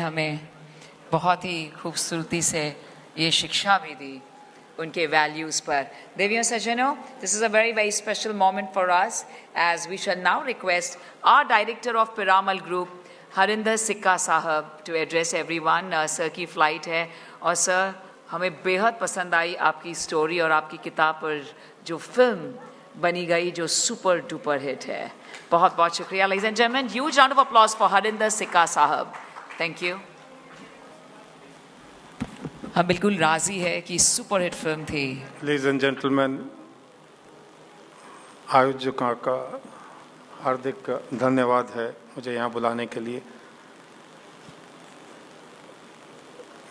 हमें बहुत ही खूबसूरती से ये शिक्षा भी दी उनके वैल्यूज़ पर। देवियों सज्जनों, this is a very very special moment for us as we shall now request our director of Piramal Group, Harinder सिक्का साहब, to address everyone. सर की फ्लाइट है और सर हमें बेहद पसंद आई आपकी स्टोरी और आपकी किताब पर जो फिल्म बनी गई जो सुपर डुपर हिट है। बहुत बहुत शुक्रिया। Ladies and gentlemen, huge round of applause for Harinder सिक्का साहब। Thank you. हम बिल्कुल राजी है कि सुपर हिट फिल्म थी। Ladies and gentlemen, आयोजकों का हार्दिक धन्यवाद है मुझे यहाँ बुलाने के लिए।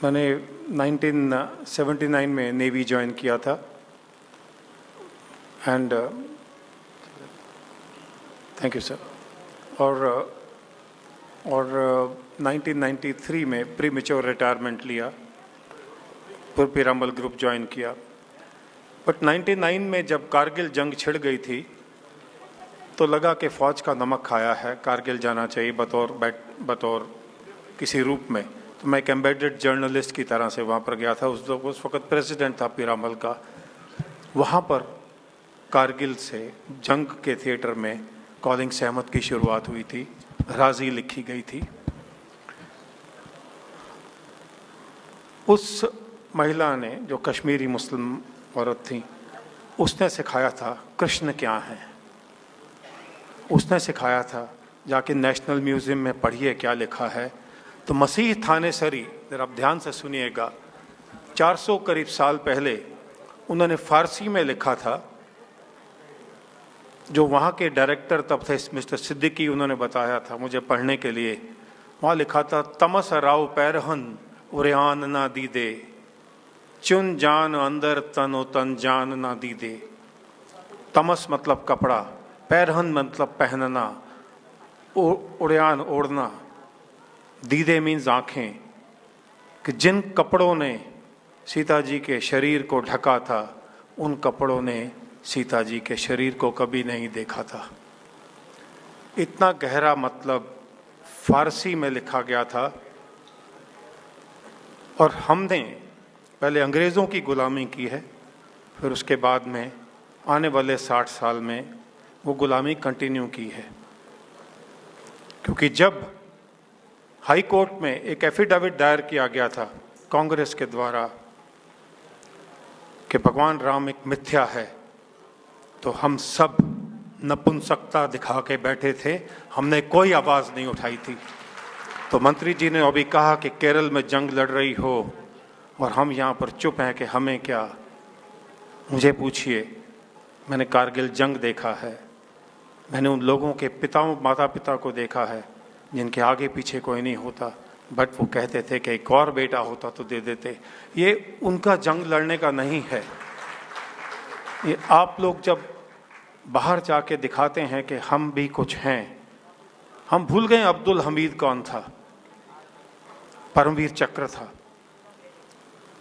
मैंने 1979 में नेवी ज्वाइन किया था एंड थैंक यू सर। और 1993 में प्री मैच्योर रिटायरमेंट लिया, फिर पिरामल ग्रुप ज्वाइन किया। बट 99 में जब कारगिल जंग छिड़ गई थी तो लगा कि फ़ौज का नमक खाया है, कारगिल जाना चाहिए बतौर किसी रूप में। तो मैं एक एम्बेडेड जर्नलिस्ट की तरह से वहाँ पर गया था। उस वक्त प्रेसिडेंट था पिरामल का। वहाँ पर कारगिल से जंग के थिएटर में कॉलिंग सहमत की शुरुआत हुई थी, राजी लिखी गई थी। उस महिला ने, जो कश्मीरी मुस्लिम औरत थी, उसने सिखाया था कृष्ण क्या है। उसने सिखाया था जाके नेशनल म्यूज़ियम में पढ़िए क्या लिखा है। तो मसीह थानेसरी, जरा आप ध्यान से सुनिएगा, 400 करीब साल पहले उन्होंने फ़ारसी में लिखा था। जो वहाँ के डायरेक्टर तब थे मिस्टर सिद्दीकी, उन्होंने बताया था मुझे पढ़ने के लिए। वहाँ लिखा था, तमस राव पैरहन उरियान ना दी दे, चुन जान अंदर तनो तन जान ना दी दे। तमस मतलब कपड़ा, पैरहन मतलब पहनना, उड़ियान ओढ़ना, दीदे मीन्स आँखें, कि जिन कपड़ों ने सीता जी के शरीर को ढका था उन कपड़ों ने सीता जी के शरीर को कभी नहीं देखा था। इतना गहरा मतलब फारसी में लिखा गया था। और हमने पहले अंग्रेज़ों की गुलामी की है, फिर उसके बाद में आने वाले 60 साल में वो गुलामी कंटिन्यू की है। क्योंकि जब हाई कोर्ट में एक एफिडेविट दायर किया गया था कांग्रेस के द्वारा कि भगवान राम एक मिथ्या है, तो हम सब नपुंसकता दिखा के बैठे थे, हमने कोई आवाज़ नहीं उठाई थी। तो मंत्री जी ने अभी कहा कि केरल में जंग लड़ रही हो और हम यहाँ पर चुप हैं कि हमें क्या। मुझे पूछिए, मैंने कारगिल जंग देखा है, मैंने उन लोगों के माता पिता को देखा है जिनके आगे पीछे कोई नहीं होता, बट वो कहते थे कि एक और बेटा होता तो दे देते। ये उनका जंग लड़ने का नहीं है। ये आप लोग जब बाहर जाके दिखाते हैं कि हम भी कुछ हैं, हम भूल गए अब्दुल हमीद कौन था, परमवीर चक्र था।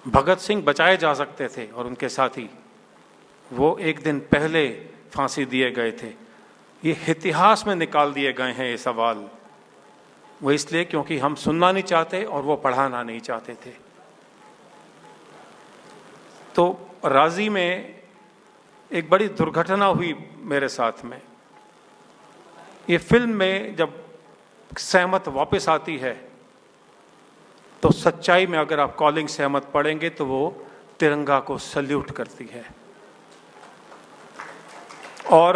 भगत सिंह बचाए जा सकते थे और उनके साथी, वो एक दिन पहले फांसी दिए गए थे। ये इतिहास में निकाल दिए गए हैं ये सवाल। वो इसलिए क्योंकि हम सुनना नहीं चाहते और वो पढ़ाना नहीं चाहते थे। तो राजी में एक बड़ी दुर्घटना हुई मेरे साथ में। ये फिल्म में जब सहमत वापस आती है तो सच्चाई में अगर आप कॉलिंग सहमत पढ़ेंगे तो वो तिरंगा को सल्यूट करती है। और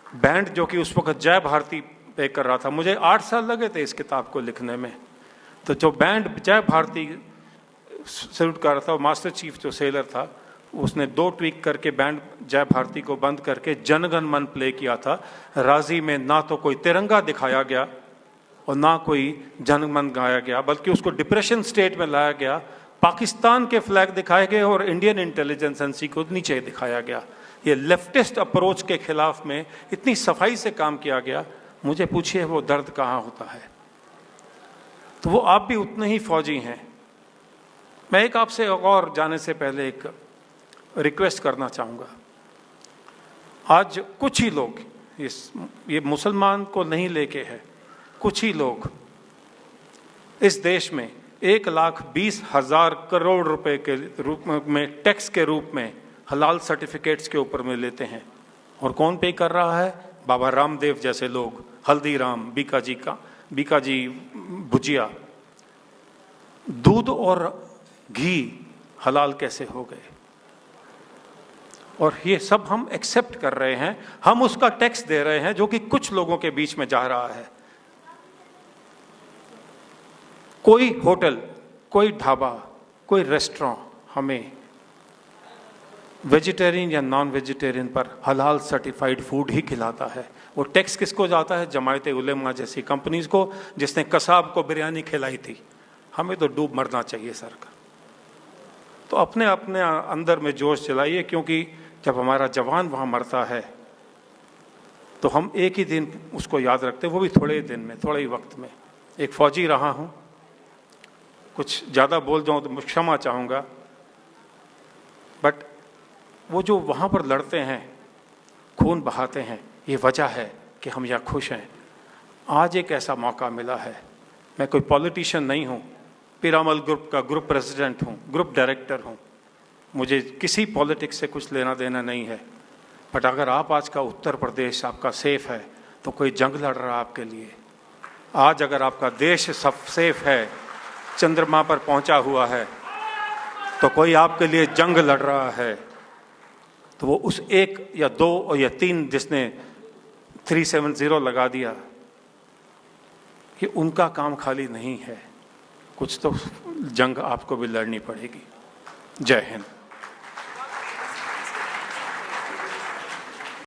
बैंड जो कि उस वक्त जय भारती पे कर रहा था, मुझे 8 साल लगे थे इस किताब को लिखने में। तो जो बैंड जय भारती सल्यूट कर रहा था, मास्टर चीफ जो सेलर था, उसने 2 ट्वीक करके बैंड जय भारती को बंद करके जनगण मन प्ले किया था। राजी में ना तो कोई तिरंगा दिखाया गया और ना कोई जनगण गाया गया, बल्कि उसको डिप्रेशन स्टेट में लाया गया। पाकिस्तान के फ्लैग दिखाए गए और इंडियन इंटेलिजेंस एजेंसी को नीचे दिखाया गया। ये लेफ्टिस्ट अप्रोच के खिलाफ में इतनी सफाई से काम किया गया। मुझे पूछिए वो दर्द कहाँ होता है। तो वो आप भी उतने ही फौजी हैं। मैं एक आपसे और जाने से पहले एक रिक्वेस्ट करना चाहूँगा। आज कुछ ही लोग, ये मुसलमान को नहीं लेके है, कुछ ही लोग इस देश में 1,20,000 करोड़ रुपए के रूप में टैक्स के रूप में हलाल सर्टिफिकेट्स के ऊपर में लेते हैं। और कौन पे कर रहा है? बाबा रामदेव जैसे लोग, हल्दीराम, बीकाजी भुजिया। दूध और घी हलाल कैसे हो गए? और ये सब हम एक्सेप्ट कर रहे हैं, हम उसका टैक्स दे रहे हैं जो कि कुछ लोगों के बीच में जा रहा है। कोई होटल, कोई ढाबा, कोई रेस्टोरेंट हमें वेजिटेरियन या नॉन वेजिटेरियन पर हलाल सर्टिफाइड फूड ही खिलाता है। वो टैक्स किसको जाता है? जमायते उलेमा जैसी कंपनीज को, जिसने कसाब को बिरयानी खिलाई थी। हमें तो डूब मरना चाहिए सरकार। तो अपने अपने अंदर में जोश चलाइए, क्योंकि जब हमारा जवान वहाँ मरता है तो हम एक ही दिन उसको याद रखते हैं, वो भी थोड़े ही दिन में, थोड़े ही वक्त में। एक फौजी रहा हूँ, कुछ ज़्यादा बोल जाऊँ तो क्षमा चाहूँगा, बट वो जो वहाँ पर लड़ते हैं, खून बहाते हैं, ये वजह है कि हम यहाँ खुश हैं। आज एक ऐसा मौका मिला है। मैं कोई पॉलिटिशियन नहीं हूँ, पीरामल ग्रुप का ग्रुप प्रेसिडेंट हूँ, ग्रुप डायरेक्टर हूँ, मुझे किसी पॉलिटिक्स से कुछ लेना देना नहीं है। बट अगर आप आज का उत्तर प्रदेश आपका सेफ है तो कोई जंग लड़ रहा है आपके लिए। आज अगर आपका देश सब सेफ है, चंद्रमा पर पहुंचा हुआ है, तो कोई आपके लिए जंग लड़ रहा है, तो वो उस 1 या 2 या 3 जिसने 370 लगा दिया, कि उनका काम खाली नहीं है। कुछ तो जंग आपको भी लड़नी पड़ेगी। जय हिंद।